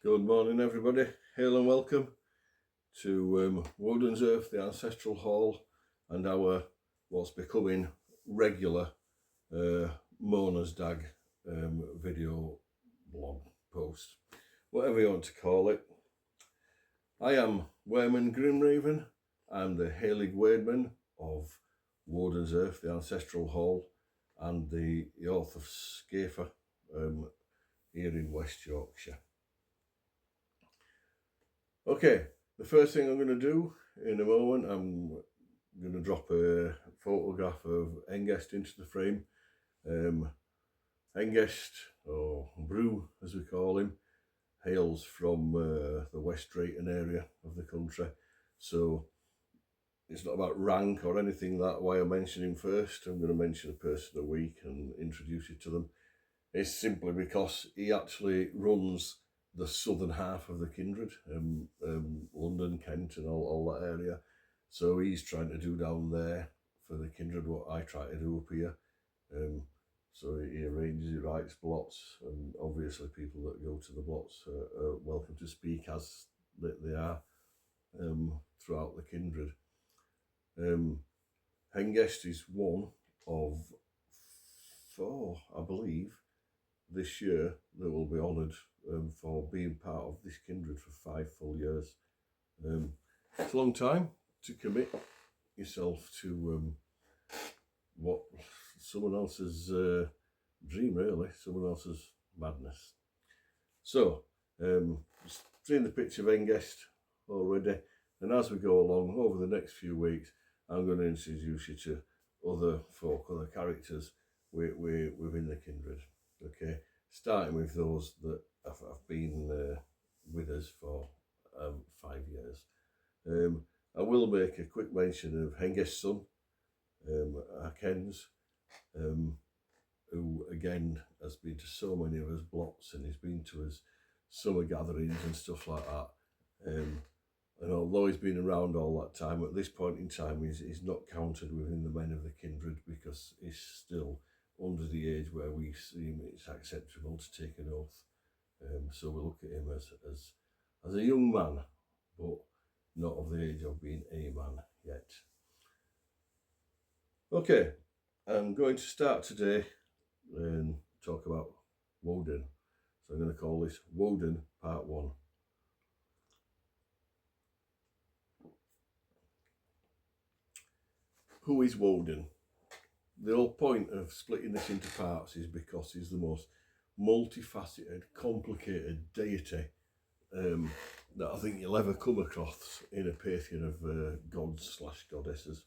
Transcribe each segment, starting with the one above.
Good morning, everybody. Hail and welcome to WODEN's Earth, the Ancestral Hall, and our what's becoming regular Mona's Dag video blog post, whatever you want to call it. I am ᛗᚩᚾᚪᚋ᚞ᚪᚷ. I'm the Heilig Waidman of WODEN's Earth, the Ancestral Hall, and the Youth of ᛗᚩᚾᚪᚋᚪᚋ here in West Yorkshire. Okay, the first thing I'm going to do in a moment, I'm going to drop a photograph of Hengest into the frame. Hengest, or Brew as we call him, hails from the West Drayton area of the country, so it's not about rank or anything that way. I mention him first. I'm going to mention a person a week and introduce you to them. It's simply because he actually runs the southern half of the kindred, London, Kent and all that area. So he's trying to do down there for the kindred what I try to do up here. So he arranges, he writes blots, and obviously people that go to the blots are welcome to speak as they are throughout the kindred. Hengest is one of 4, I believe, this year that will be honoured for being part of this kindred for 5 full years. It's a long time to commit yourself to what someone else's dream, really, someone else's madness. So, seeing the picture of Hengest already, and as we go along over the next few weeks, I'm going to introduce you to other folk, other characters within the kindred. Okay, starting with those that have been with us for 5 years. I will make a quick mention of Hengest's son, Akens, who again has been to so many of us blots, and he's been to us summer gatherings and stuff like that. And although he's been around all that time, at this point in time he's not counted within the men of the kindred because he's still under the age where we seem it's acceptable to take an oath. So we look at him as a young man, but not of the age of being a man yet. Okay, I'm going to start today and talk about WODEN. So I'm going to call this WODEN Part 1. Who is WODEN? The whole point of splitting this into parts is because he's the most multifaceted, complicated deity that I think you'll ever come across in a pantheon of gods/goddesses.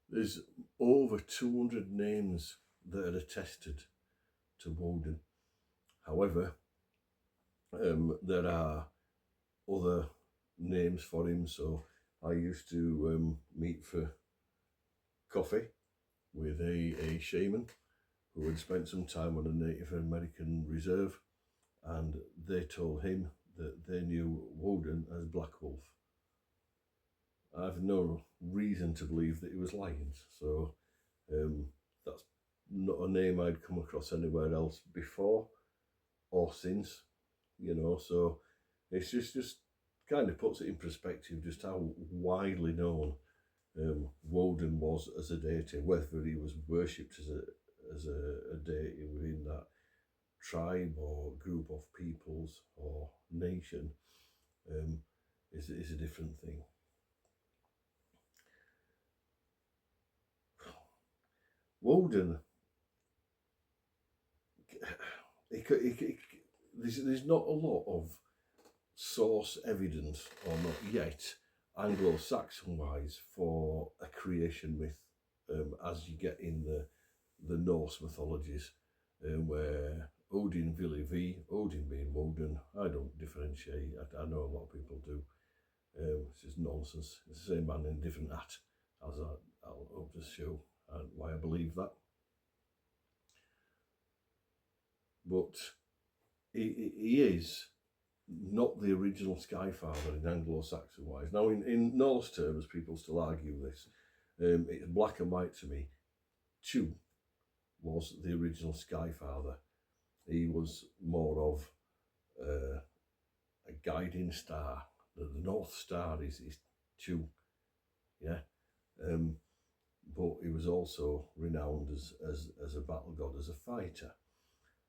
There's over 200 names that are attested to WODEN. However, there are other names for him. So I used to meet for coffee with a shaman who had spent some time on a Native American reserve, and they told him that they knew WODEN as Black Wolf. I've no reason to believe that he was lying, so that's not a name I'd come across anywhere else before or since, you know. So it's just kind of puts it in perspective just how widely known WODEN was as a deity, whether he was worshipped as a deity within that tribe or group of peoples or nation is a different thing. WODEN, there's not a lot of source evidence, or not yet, Anglo-Saxon wise, for a creation myth as you get in the Norse mythologies, where Odin Vili V, Odin being WODEN. I don't differentiate. I know a lot of people do. It's just nonsense. It's the same man in a different hat, as I'll hope to show why I believe that. But he is not the original Skyfather in Anglo-Saxon wise. Now in Norse terms, people still argue this. It's black and white to me. Tiu was the original Skyfather. He was more of a guiding star. The North Star is ᛗ, yeah. But he was also renowned as a battle god, as a fighter.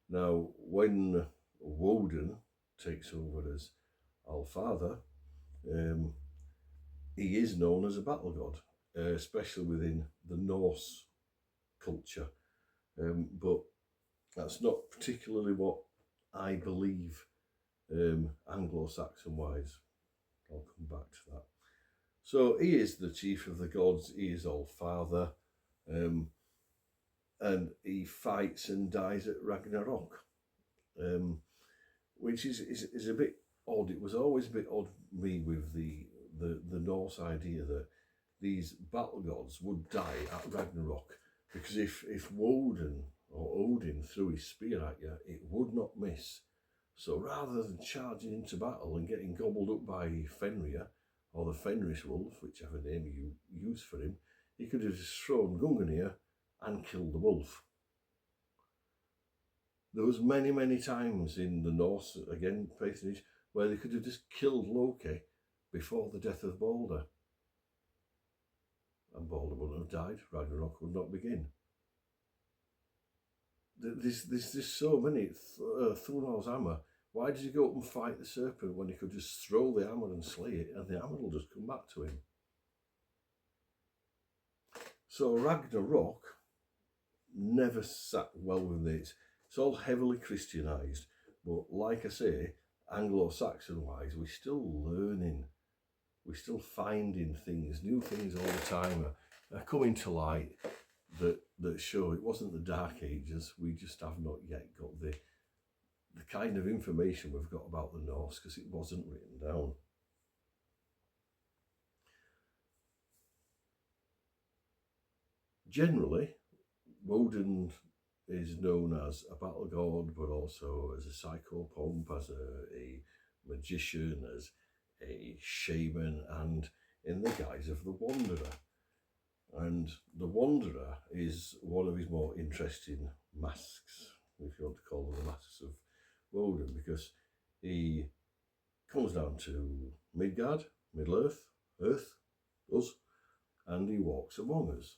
Now, when Woden takes over as All-Father, he is known as a battle god, especially within the Norse culture. But that's not particularly what I believe Anglo-Saxon wise. I'll come back to that. So he is the chief of the gods, he is All-Father, and he fights and dies at Ragnarok, which is a bit odd. It was always a bit odd for me with the Norse idea that these battle gods would die at Ragnarok, because if Woden or Odin threw his spear at you, it would not miss. So rather than charging into battle and getting gobbled up by Fenrir, or the Fenris wolf, whichever name you use for him, he could have just thrown Gungnir and killed the wolf. There was many times in the Norse, again, patronage, where they could have just killed Loki before the death of Balder. And Balder wouldn't have died, Ragnarok would not begin. There's so many. Thunar's hammer. Why did he go up and fight the serpent when he could just throw the hammer and slay it, and the hammer will just come back to him? So Ragnarok never sat well with it. It's all heavily Christianised, but like I say, Anglo-Saxon wise, we're still learning. We're still finding things, new things all the time are coming to light that show it wasn't the Dark Ages. We just have not yet got the kind of information we've got about the Norse, because it wasn't written down. Generally, Woden is known as a battle god, but also as a psychopomp, as a magician, as a shaman, and in the guise of the Wanderer. And the Wanderer is one of his more interesting masks, if you want to call them the masks of Woden, because he comes down to Midgard, Middle-earth, us, and he walks among us.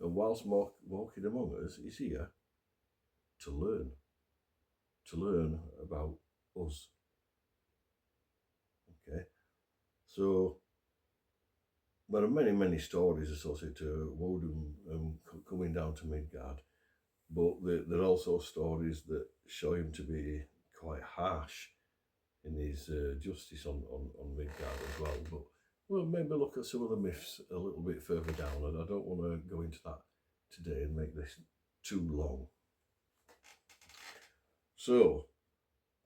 And whilst walking among us, he's here to learn about us. Okay, so there are many stories associated to Woden coming down to Midgard, but there are also stories that show him to be quite harsh in his justice on Midgard as well. But we'll maybe look at some of the myths a little bit further down, and I don't want to go into that today and make this too long. So,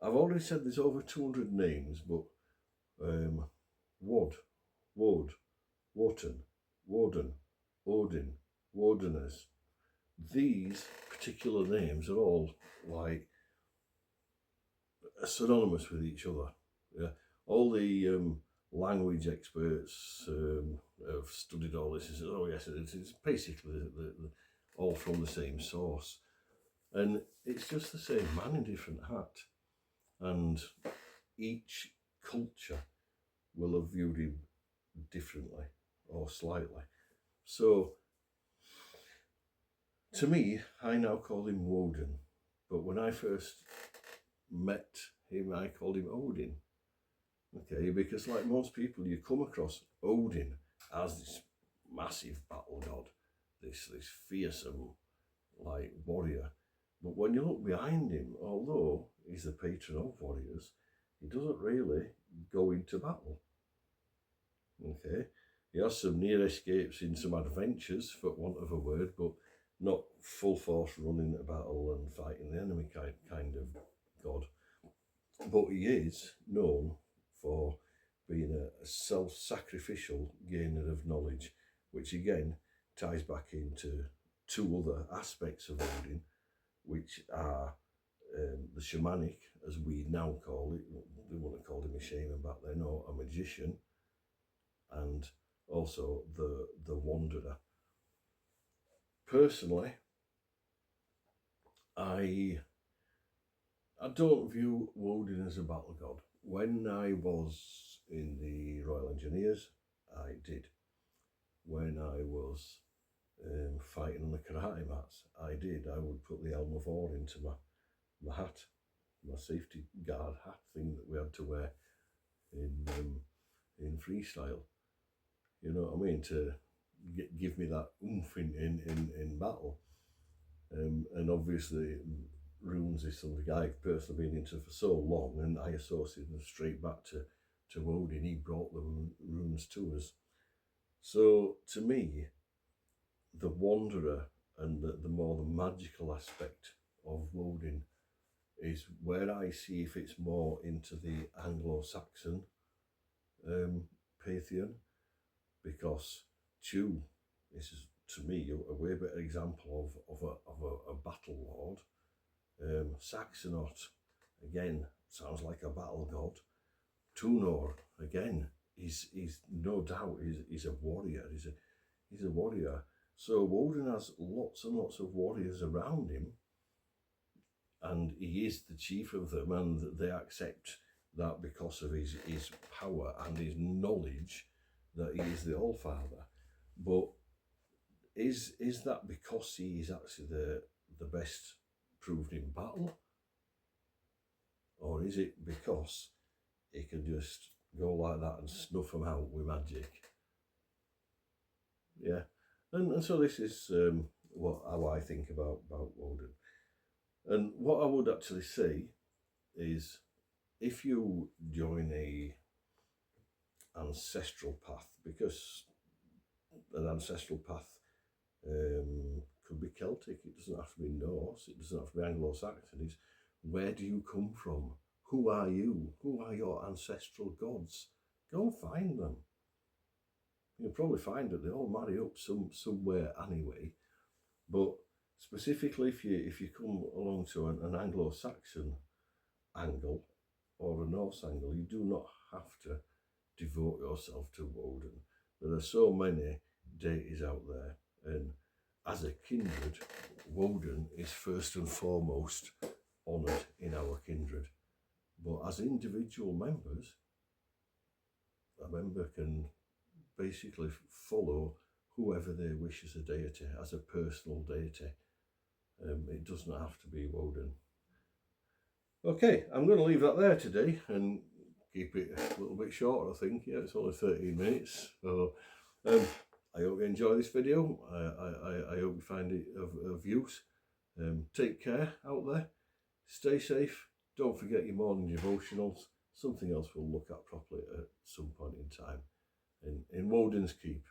I've already said there's over 200 names, but Woden, Odin, Wodeners, these particular names are all like synonymous with each other. Yeah, all the language experts have studied all this and said, oh yes, it's basically all from the same source. And it's just the same man in different hat. And each culture will have viewed him differently or slightly. So, to me, I now call him Woden. But when I first met him, I called him Odin. Okay, because like most people, you come across Odin as this massive battle god, this fearsome like warrior. But when you look behind him, although he's the patron of warriors, he doesn't really go into battle. Okay, he has some near escapes in some adventures, for want of a word, but not full force running into battle and fighting the enemy kind of god. But he is known for being a self-sacrificial gainer of knowledge, which again ties back into two other aspects of Odin, which are the shamanic, as we now call it. They wouldn't have called him a shaman back then, or a magician, and also the wanderer. Personally, I I don't view Woden as a battle god. When I was in the Royal Engineers, I did. When I was fighting on the karate mats, I did. I would put the helm of ore into my hat, my safety guard hat thing that we had to wear in freestyle. You know what I mean? To give me that oomph in battle. And obviously, runes is something I've personally been into for so long, and I associate them straight back to Woden. He brought the runes to us. So to me, the wanderer and the more the magical aspect of Woden is where I see if it's more into the Anglo-Saxon pantheon, because ᚗ is, to me, a way better example of a battle lord. Saxonaut, again, sounds like a battle god. ᚗᚩᚾ, again, he's no doubt he's a warrior. He's a warrior. So Woden has lots and lots of warriors around him, and he is the chief of them, and they accept that because of his power and his knowledge that he is the All-Father. But is that because he is actually the best proved in battle? Or is it because he can just go like that and snuff them out with magic? Yeah. And so this is how I think about Woden. And what I would actually say is, if you join a ancestral path, because an ancestral path could be Celtic, it doesn't have to be Norse, it doesn't have to be Anglo-Saxon, it's where do you come from? Who are you? Who are your ancestral gods? Go and find them. You'll probably find that they all marry up somewhere anyway. But specifically, if you come along to an Anglo-Saxon angle or a Norse angle, you do not have to devote yourself to Woden. There are so many deities out there, and as a kindred, Woden is first and foremost honoured in our kindred. But as individual members, a member can basically follow whoever they wish as a deity, as a personal deity. It does not have to be Woden. Okay, I'm going to leave that there today and keep it a little bit short, I think. Yeah, it's only 13 minutes. So I hope you enjoy this video. I hope you find it of use. Take care out there. Stay safe. Don't forget your morning devotionals. Something else we'll look at properly at some point in time in Woden's Keep.